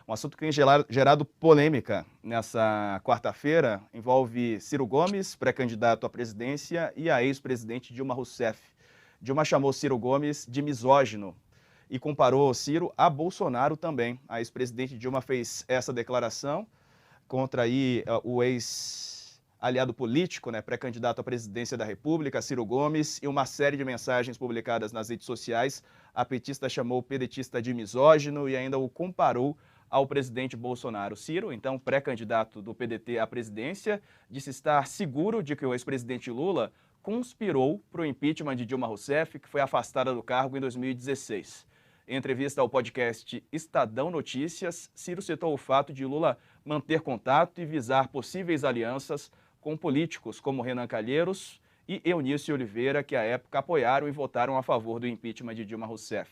Um assunto que tem gerado polêmica nessa quarta-feira envolve Ciro Gomes, pré-candidato à presidência, e a ex-presidente Dilma Rousseff. Dilma chamou Ciro Gomes de misógino e comparou Ciro a Bolsonaro também. A ex-presidente Dilma fez essa declaração contra o ex-aliado político, né, pré-candidato à presidência da República, Ciro Gomes, e uma série de mensagens publicadas nas redes sociais. A petista chamou o pedetista de misógino e ainda o comparou ao presidente Bolsonaro. Ciro, então pré-candidato do PDT à presidência, disse estar seguro de que o ex-presidente Lula conspirou para o impeachment de Dilma Rousseff, que foi afastada do cargo em 2016. Em entrevista ao podcast Estadão Notícias, Ciro citou o fato de Lula manter contato e visar possíveis alianças com políticos como Renan Calheiros e Eunício Oliveira, que à época apoiaram e votaram a favor do impeachment de Dilma Rousseff.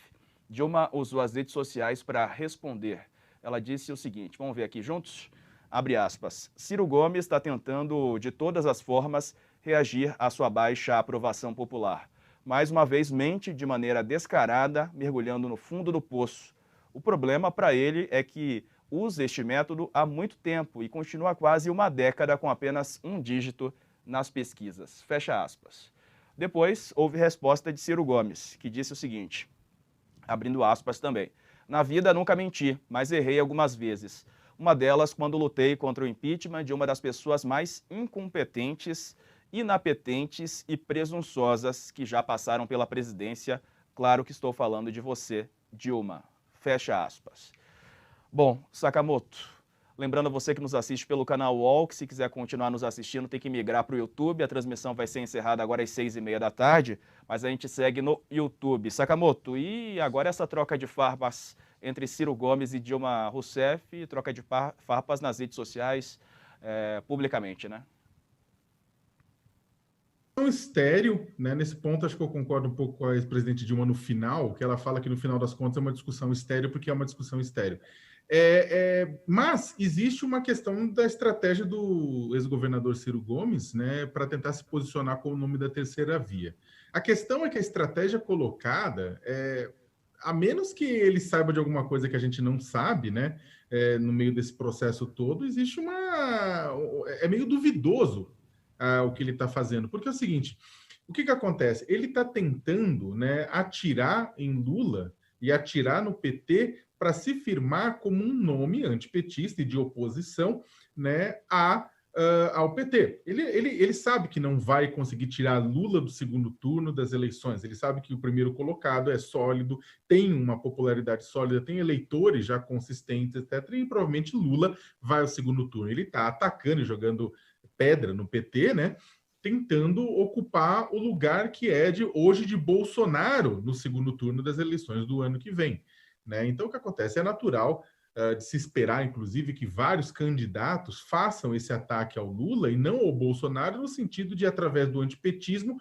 Dilma usou as redes sociais para responder. Ela disse o seguinte, vamos ver aqui juntos? Abre aspas. Ciro Gomes está tentando, de todas as formas, reagir à sua baixa aprovação popular. Mais uma vez, mente de maneira descarada, mergulhando no fundo do poço. O problema para ele é que usa este método há muito tempo e continua há quase uma década com apenas um dígito nas pesquisas. Fecha aspas. Depois, houve resposta de Ciro Gomes, que disse o seguinte, abrindo aspas também. Na vida nunca menti, mas errei algumas vezes. Uma delas quando lutei contra o impeachment de uma das pessoas mais incompetentes, inapetentes e presunçosas que já passaram pela presidência. Claro que estou falando de você, Dilma. Fecha aspas. Bom, Sakamoto, lembrando a você que nos assiste pelo canal UOL, que se quiser continuar nos assistindo tem que migrar para o YouTube. A transmissão vai ser encerrada agora às 6h30 da tarde, mas a gente segue no YouTube. Sakamoto, e agora essa troca de farpas entre Ciro Gomes e Dilma Rousseff, troca de farpas nas redes sociais, publicamente, né? Estéreo, né? Nesse ponto, acho que eu concordo um pouco com a ex-presidente Dilma no final, que ela fala que no final das contas é uma discussão estéreo, porque é uma discussão estéreo. Mas existe uma questão da estratégia do ex-governador Ciro Gomes, né, para tentar se posicionar como o nome da terceira via. A questão é que a estratégia colocada, a menos que ele saiba de alguma coisa que a gente não sabe, né, no meio desse processo todo, existe é meio duvidoso o que ele está fazendo. Porque é o seguinte, o que acontece? Ele está tentando, né, atirar em Lula e atirar no PT para se firmar como um nome antipetista e de oposição, né, ao PT. Ele sabe que não vai conseguir tirar Lula do segundo turno das eleições. Ele sabe que o primeiro colocado é sólido, tem uma popularidade sólida, tem eleitores já consistentes, etc. E provavelmente Lula vai ao segundo turno. Ele está atacando e jogando pedra no PT, né? Tentando ocupar o lugar que é hoje de Bolsonaro no segundo turno das eleições do ano que vem. Né? Então, o que acontece? É natural de se esperar, inclusive, que vários candidatos façam esse ataque ao Lula e não ao Bolsonaro, no sentido de, através do antipetismo,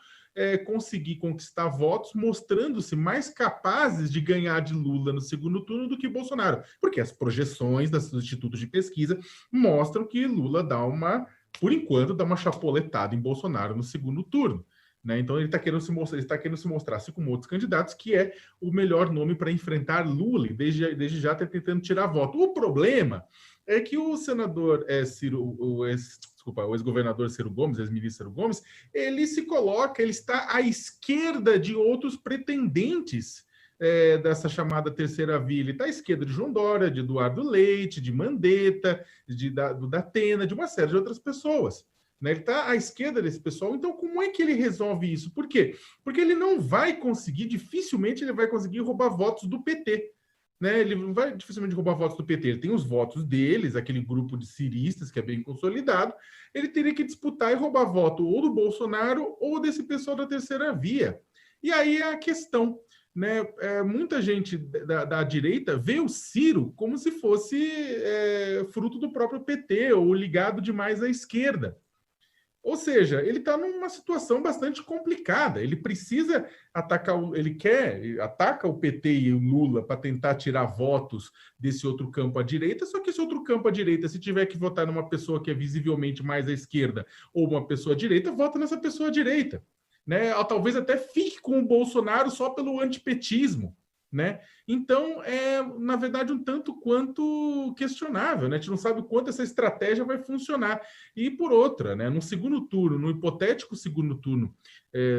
conseguir conquistar votos, mostrando-se mais capazes de ganhar de Lula no segundo turno do que Bolsonaro. Porque as projeções dos institutos de pesquisa mostram que Lula por enquanto, dá uma chapoletada em Bolsonaro no segundo turno. Né? Então, ele está querendo se mostrar, assim como outros candidatos, que é o melhor nome para enfrentar Lula, e desde já está tentando tirar voto. O problema é que o senador o ex-governador Ciro Gomes, ex-ministro Ciro Gomes, ele está à esquerda de outros pretendentes dessa chamada terceira via. Ele está à esquerda de João Dória, de Eduardo Leite, de Mandetta, do Datena, de uma série de outras pessoas. Né? Ele está à esquerda desse pessoal, então como é que ele resolve isso? Por quê? Porque ele não vai conseguir, dificilmente ele vai conseguir roubar votos do PT. Né? Ele não vai dificilmente roubar votos do PT, ele tem os votos deles, aquele grupo de ciristas que é bem consolidado, ele teria que disputar e roubar voto ou do Bolsonaro ou desse pessoal da terceira via. E aí é a questão. Né, muita gente da direita vê o Ciro como se fosse fruto do próprio PT ou ligado demais à esquerda. Ou seja, ele está numa situação bastante complicada. Ele precisa atacar, ataca o PT e o Lula para tentar tirar votos desse outro campo à direita, só que esse outro campo à direita, se tiver que votar numa pessoa que é visivelmente mais à esquerda ou uma pessoa à direita, vota nessa pessoa à direita. Né? Talvez até fique com o Bolsonaro só pelo antipetismo. né? Então, na verdade, um tanto quanto questionável, né? A gente não sabe quanto essa estratégia vai funcionar. E por outra, né? No segundo turno, no hipotético segundo turno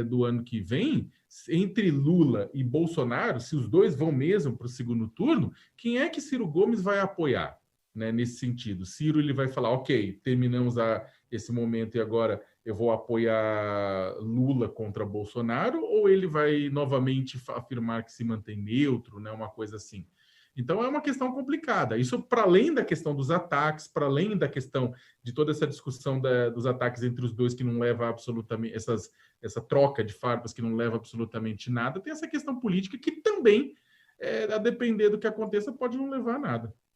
do ano que vem, entre Lula e Bolsonaro, se os dois vão mesmo para o segundo turno, quem é que Ciro Gomes vai apoiar, né, nesse sentido? Ciro ele vai falar, ok, terminamos esse momento e agora eu vou apoiar Lula contra Bolsonaro, ou ele vai novamente afirmar que se mantém neutro, né, uma coisa assim. Então é uma questão complicada. Isso para além da questão dos ataques, para além da questão de toda essa discussão dos ataques entre os dois que não leva absolutamente essa troca de farpas que não leva absolutamente nada, tem essa questão política que também, a depender do que aconteça, pode não levar a nada.